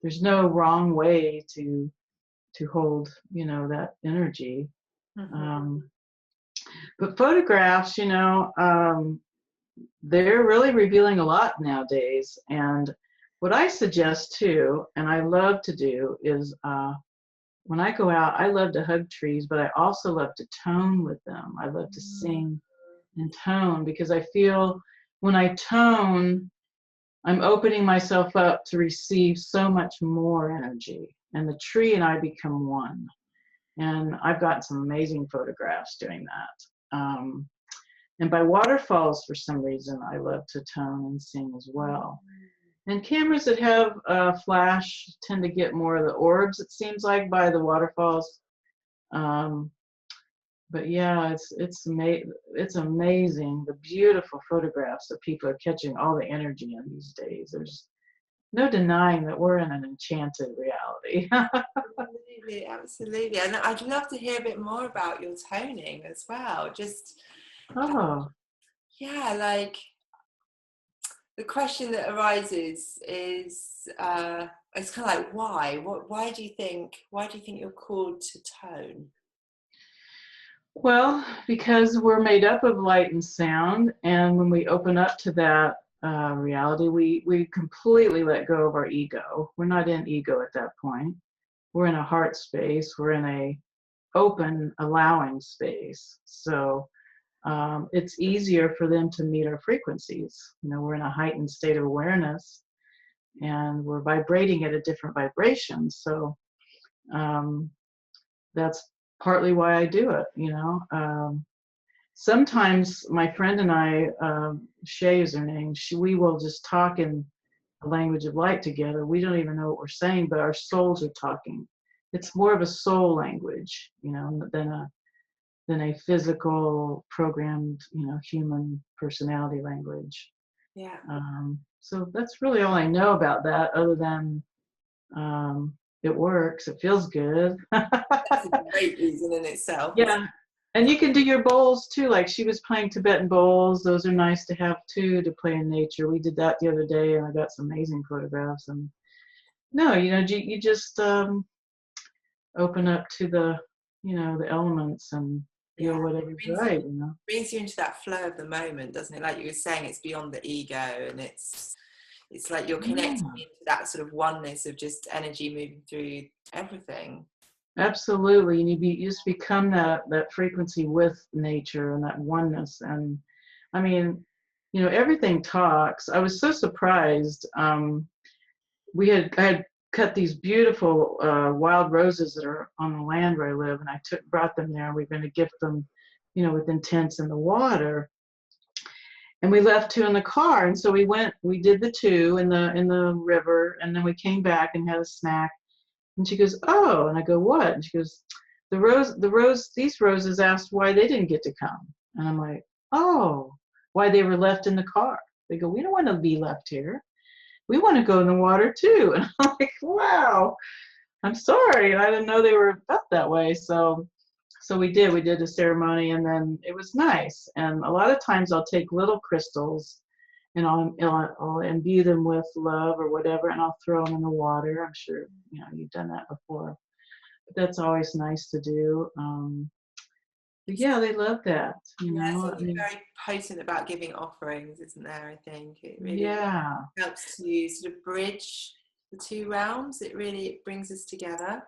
S2: There's no wrong way to hold, you know, that energy.
S1: Mm-hmm.
S2: But photographs, you know, they're really revealing a lot nowadays. And what I suggest too, and I love to do, is when I go out, I love to hug trees, but I also love to tone with them. I love to sing and tone, because I feel when I tone, I'm opening myself up to receive so much more energy, and the tree and I become one. And I've gotten some amazing photographs doing that. And by waterfalls, for some reason, I love to tone and sing as well. And cameras that have flash tend to get more of the orbs, it seems like, by the waterfalls. But yeah, it's amazing, the beautiful photographs that people are catching all the energy in these days. There's no denying that we're in an enchanted reality.
S1: Absolutely, absolutely. And I'd love to hear a bit more about your toning as well. Just,
S2: Oh,
S1: yeah, like the question that arises is, it's kind of like, why? Why do you think you're called to tone?
S2: well, because we're made up of light and sound, and when we open up to that reality, we completely let go of our ego. We're not in ego at that point. We're in a heart space. We're in a open, allowing space. So it's easier for them to meet our frequencies. You know, we're in a heightened state of awareness, and we're vibrating at a different vibration. So that's partly why I do it. You know, sometimes my friend and I, Shay is her name. We will just talk in a language of light together. We don't even know what we're saying, but our souls are talking. It's more of a soul language, you know, than a physical programmed, you know, human personality language.
S1: Yeah.
S2: So that's really all I know about that, other than it works. It feels good.
S1: That's a great reason in itself.
S2: Yeah. And you can do your bowls too. Like she was playing Tibetan bowls. Those are nice to have too, to play in nature. We did that the other day, and I got some amazing photographs. And no, you know, you just open up to the, you know, the elements and feel
S1: Yeah,
S2: whatever's right, you know.
S1: brings you into that flow of the moment, doesn't it? Like you were saying, it's beyond the ego, and it's like you're connecting
S2: Yeah.
S1: into that sort of oneness of just energy moving through everything.
S2: Absolutely, and you just become that frequency with nature and that oneness. And I mean, you know, everything talks. I was so surprised. I had cut these beautiful wild roses that are on the land where I live, and I brought them there. We're going to gift them, you know, with intents in the water. And we left 2 in the car, and so we did the 2 in the river, and then we came back and had a snack. And she goes, "Oh," and I go, "What?" And she goes, these roses asked why they didn't get to come." And I'm like, "Oh, why they were left in the car." They go, "We don't want to be left here. We want to go in the water too." And I'm like, "Wow, I'm sorry. I didn't know they were felt that way." So we did a ceremony, and then it was nice. And a lot of times I'll take little crystals and I'll imbue them with love or whatever, and I'll throw them in the water. I'm sure, you know, you've done that before. But that's always nice to do. But yeah, they love that, you
S1: Yeah, there's
S2: know. I
S1: something
S2: mean,
S1: very potent about giving offerings, isn't there? I think it really
S2: yeah.
S1: helps to sort of bridge the 2 realms. It brings us together.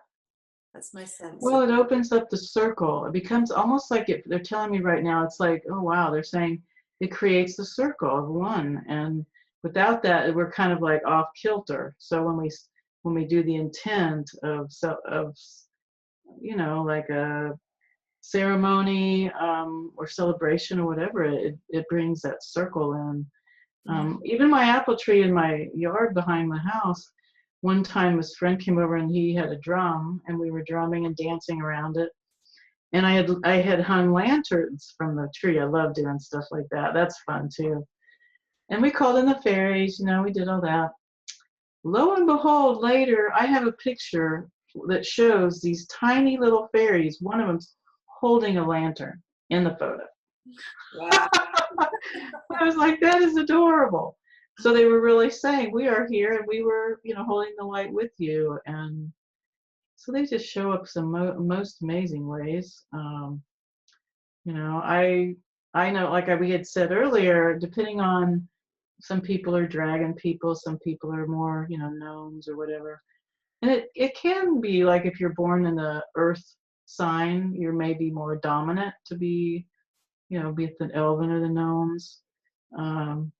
S1: That's my sense
S2: Well,
S1: of.
S2: it opens up the circle. It becomes almost like they're telling me right now, it's like, oh wow, they're saying it creates the circle of one. And without that, we're kind of like off kilter. So when we do the intent of you know, like a ceremony or celebration or whatever, it brings that circle in. Even my apple tree in my yard behind my house, one time his friend came over and he had a drum, and we were drumming and dancing around it. And I had hung lanterns from the tree. I love doing stuff like that. That's fun too. And we called in the fairies, you know, we did all that. Lo and behold, later I have a picture that shows these tiny little fairies. One of them's holding a lantern in the photo.
S1: Wow.
S2: I was like, that is adorable. So they were really saying, we are here, and we were, you know, holding the light with you. And so they just show up some most amazing ways. You know, I know, like we had said earlier, depending on, some people are dragon people, some people are more, you know, gnomes or whatever. And it can be like if you're born in the earth sign, you're maybe more dominant to be, you know, be it the elven or the gnomes. Um,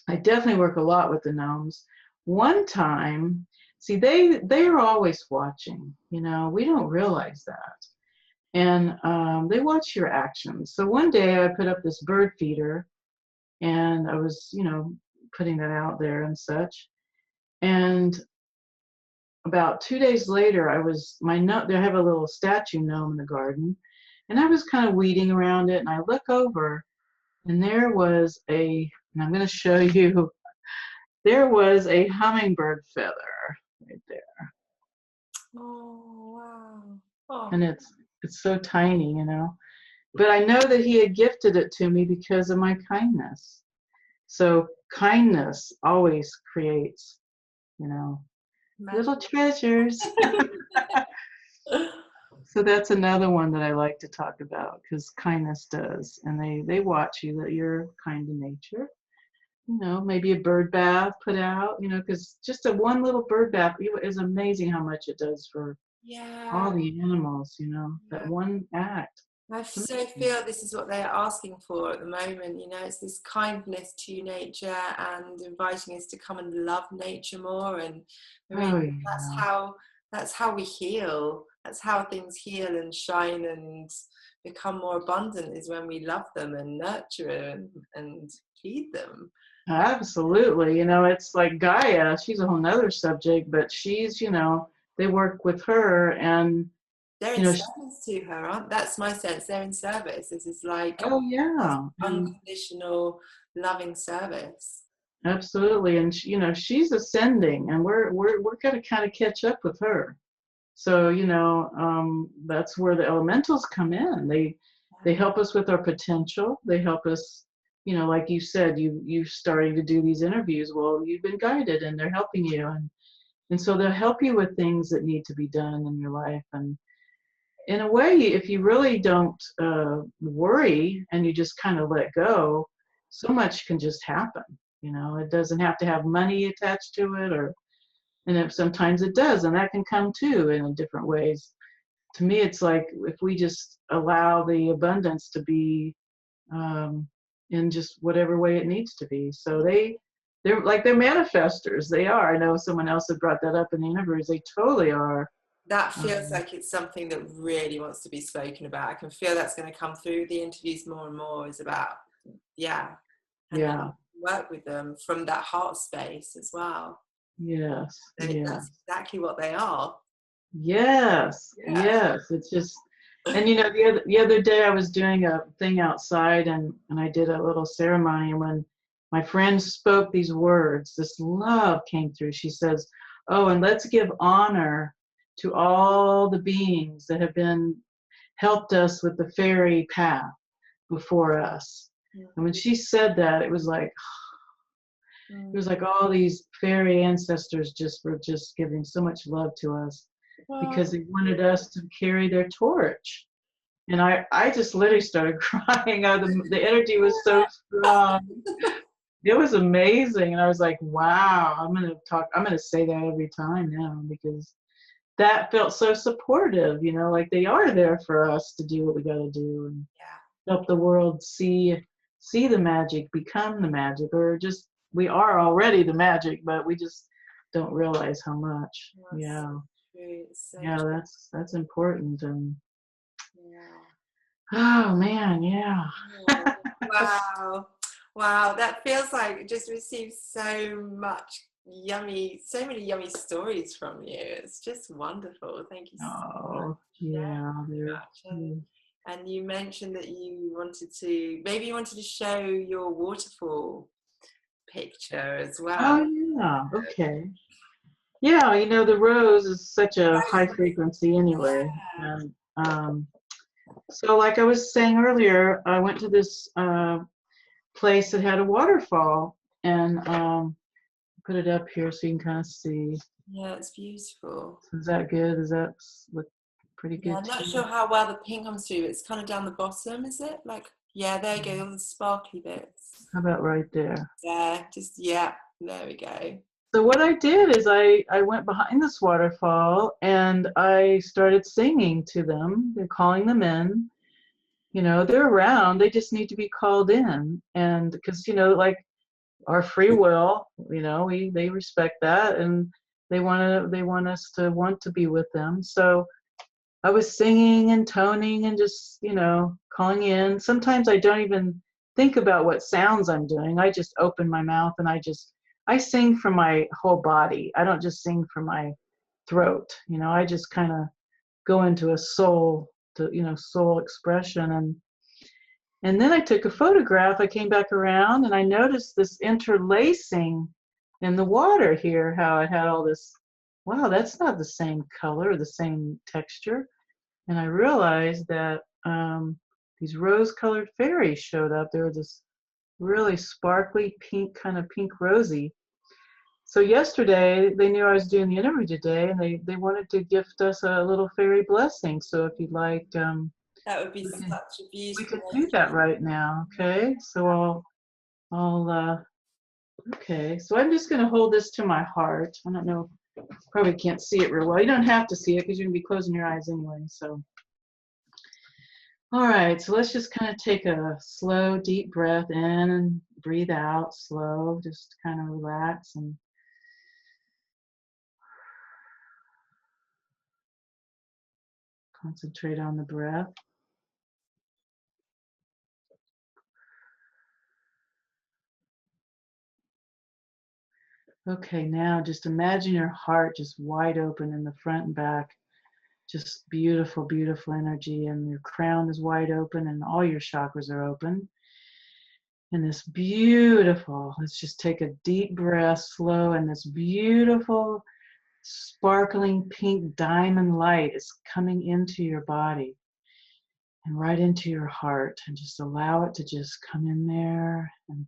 S2: I definitely work a lot with the gnomes. One time, see, they are always watching. You know, we don't realize that, and they watch your actions. So one day I put up this bird feeder, and I was, you know, putting that out there and such. And about 2 days later, they have a little statue gnome in the garden, and I was kind of weeding around it, and I look over, and there was and I'm going to show you, there was a hummingbird feather right there.
S1: Oh, wow. Oh.
S2: And it's so tiny, you know. But I know that he had gifted it to me because of my kindness. So kindness always creates, you know, little treasures. So that's another one that I like to talk about, because kindness does, and they watch you, that you're kind to nature. You know, maybe a bird bath put out, you know, because just one little bird bath is amazing how much it does for all the animals, you know, that one act.
S1: I so feel this is what they're asking for at the moment. You know, it's this kindness to nature and inviting us to come and love nature more. And I mean, that's how we heal. That's how things heal and shine and become more abundant, is when we love them and nurture and feed them.
S2: Absolutely. You know, it's like Gaia, she's a whole nother subject, but she's, you know, they work with her, and
S1: they're in service to her, aren't? That's my sense. They're in service. This is like unconditional, loving service.
S2: Absolutely, and you know, she's ascending, and we're going to kind of catch up with her. So you know, that's where the elementals come in. They help us with our potential. They help us, you know, like you said, you starting to do these interviews. Well, you've been guided, and they're helping you, and so they'll help you with things that need to be done in your life. And in a way, if you really don't worry and you just kind of let go, so much can just happen. You know, it doesn't have to have money attached to it, and sometimes it does, and that can come too in different ways. To me, it's like if we just allow the abundance to be in just whatever way it needs to be. So they're manifestors. They are. I know someone else had brought that up in the interviews. They totally are.
S1: That feels like it's something that really wants to be spoken about. I can feel that's going to come through the interviews more and more, is about, work with them from that heart space as well.
S2: Yes.
S1: That's exactly what they are.
S2: Yes. It's just, and you know, the other day I was doing a thing outside, and I did a little ceremony, and when my friend spoke these words, this love came through. She says, "Oh, and let's give honor to all the beings that have helped us with the fairy path before us." And when she said that, it was like all these fairy ancestors were giving so much love to us, because they wanted us to carry their torch. And I just literally started crying. The energy was so strong. It was amazing. And I was like, wow, I'm gonna say that every time now, because that felt so supportive, you know, like they are there for us to do what we got to do, and help the world see the magic, become the magic, or just, we are already the magic, but we just don't realize how much. That's important. And oh man,
S1: wow, that feels like it just received so many yummy stories from you. It's just wonderful. Thank you so much. And you mentioned that you wanted to show your waterfall picture as well.
S2: Oh yeah, okay. Yeah, you know, the rose is such a high frequency anyway. And so like I was saying earlier, I went to this place that had a waterfall, and put it up here so you can kind of see.
S1: Yeah, it's beautiful.
S2: Is that good? Does that look pretty good?
S1: I'm not sure how well the pink comes through. It's kind of down the bottom, is it? Like, yeah, there you go, all the sparkly bits.
S2: How about right there?
S1: There we go.
S2: So what I did is I went behind this waterfall, and I started singing to them. They're calling them in. You know, they're around. They just need to be called in. And because, you know, like our free will, you know, they respect that, and they want us to want to be with them. So I was singing and toning and just, you know, calling in. Sometimes I don't even think about what sounds I'm doing. I just open my mouth and I sing from my whole body. I don't just sing from my throat. You know, I just kind of go into a soul expression. And then I took a photograph. I came back around and I noticed this interlacing in the water here, how it had all this, wow, that's not the same color, the same texture. And I realized that these rose-colored fairies showed up. They were this really sparkly pink, kind of pink rosy. So yesterday, they knew I was doing the interview today, and they wanted to gift us a little fairy blessing. So if you'd like,
S1: that would be such a
S2: we
S1: beautiful
S2: could do that right now. Okay, so okay. So I'm just going to hold this to my heart. I don't know, probably can't see it real well. You don't have to see it because you're going to be closing your eyes anyway. So. All right, so let's just kind of take a slow, deep breath in and breathe out slow. Just kind of relax and concentrate on the breath. Okay, now just imagine your heart just wide open in the front and back. Just beautiful, beautiful energy, and your crown is wide open and all your chakras are open. And this beautiful, let's just take a deep breath, slow, and this beautiful, sparkling pink diamond light is coming into your body and right into your heart, and just allow it to just come in there and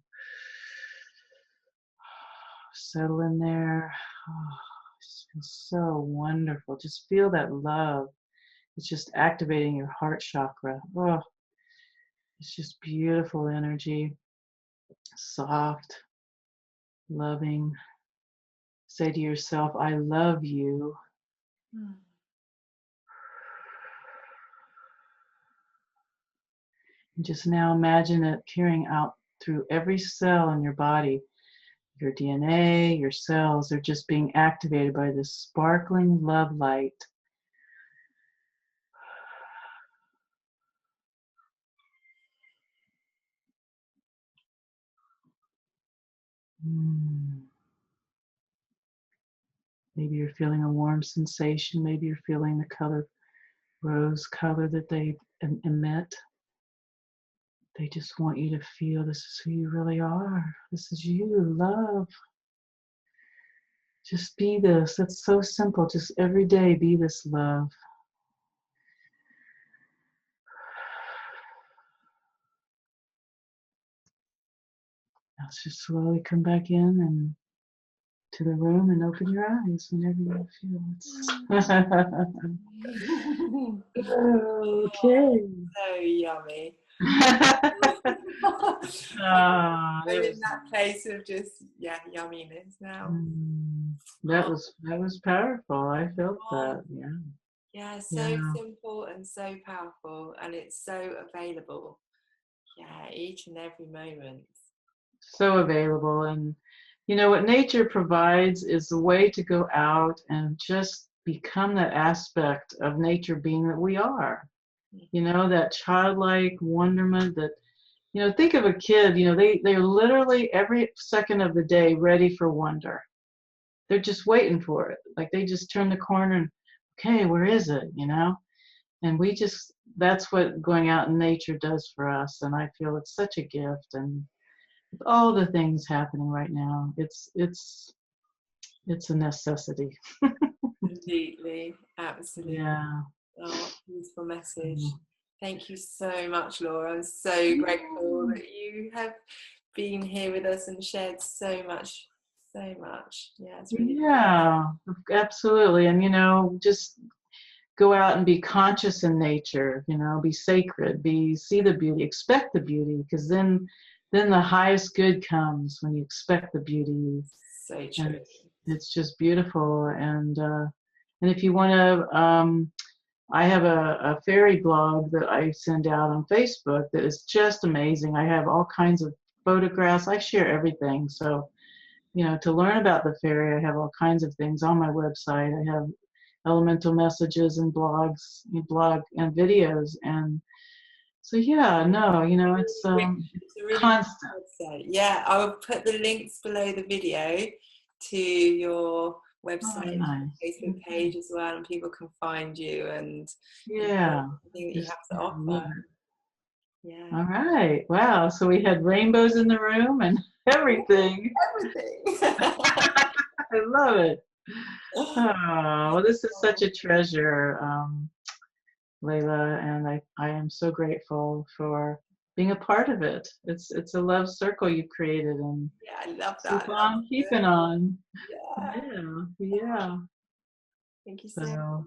S2: settle in there. Oh, it just feels so wonderful. Just feel that love. It's just activating your heart chakra. Oh, it's just beautiful energy. Soft, loving. Say to yourself, I love you.
S1: Mm.
S2: And just now imagine it carrying out through every cell in your body. Your DNA, your cells, they're just being activated by this sparkling love light. Maybe you're feeling a warm sensation. Maybe you're feeling the color, rose color that they emit. They just want you to feel this is who you really are. This is you, love. Just be this. That's so simple. Just every day be this love. Now just slowly come back in and to the room and open your eyes whenever you feel it. Okay.
S1: So yummy.
S2: Ah,
S1: I'm in that place of just yumminess now.
S2: That was powerful. I felt that.
S1: Yeah, so simple and so powerful, and it's so available. Yeah, each and every moment.
S2: So available, and you know what nature provides is a way to go out and just become that aspect of nature being that we are. You know, that childlike wonderment that, you know, think of a kid, you know, they're literally every second of the day ready for wonder. They're just waiting for it. Like they just turn the corner and, okay, where is it, you know? And that's what going out in nature does for us. And I feel it's such a gift. And with all the things happening right now, it's a necessity.
S1: Completely, absolutely.
S2: Yeah.
S1: Oh, beautiful message. Thank you so much, Laura. I'm so grateful that you have been here with us and shared so much. Yeah, it's really
S2: Absolutely. And you know, just go out and be conscious in nature, you know, be sacred, see the beauty, expect the beauty, because then the highest good comes when you expect the beauty.
S1: So true.
S2: It's just beautiful. And if you want to, I have a fairy blog that I send out on Facebook that is just amazing. I have all kinds of photographs. I share everything. So, you know, to learn about the fairy, I have all kinds of things on my website. I have elemental messages and blog and videos. And so, yeah, no, you know, it's
S1: It's a really
S2: constant.
S1: good website. Yeah, I will put the links below the video to your website
S2: Oh,
S1: and
S2: nice.
S1: Facebook page as well, and people can find you and
S2: Yeah.
S1: everything that you have to
S2: I love
S1: offer.
S2: it.
S1: Yeah.
S2: All right. Wow. So we had rainbows in the room and everything.
S1: Everything.
S2: I love it. Oh, well, this is such a treasure, Layla, and I am so grateful for being a part of it. It's a love circle you created, and
S1: Yeah, I love
S2: keep
S1: that.
S2: on keeping on.
S1: Yeah.
S2: Yeah, yeah.
S1: Thank you so much.
S2: So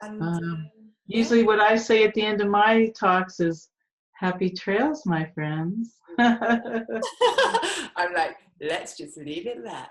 S1: And
S2: um,
S1: yeah.
S2: usually what I say at the end of my talks is happy trails, my friends.
S1: I'm like, let's just leave it there.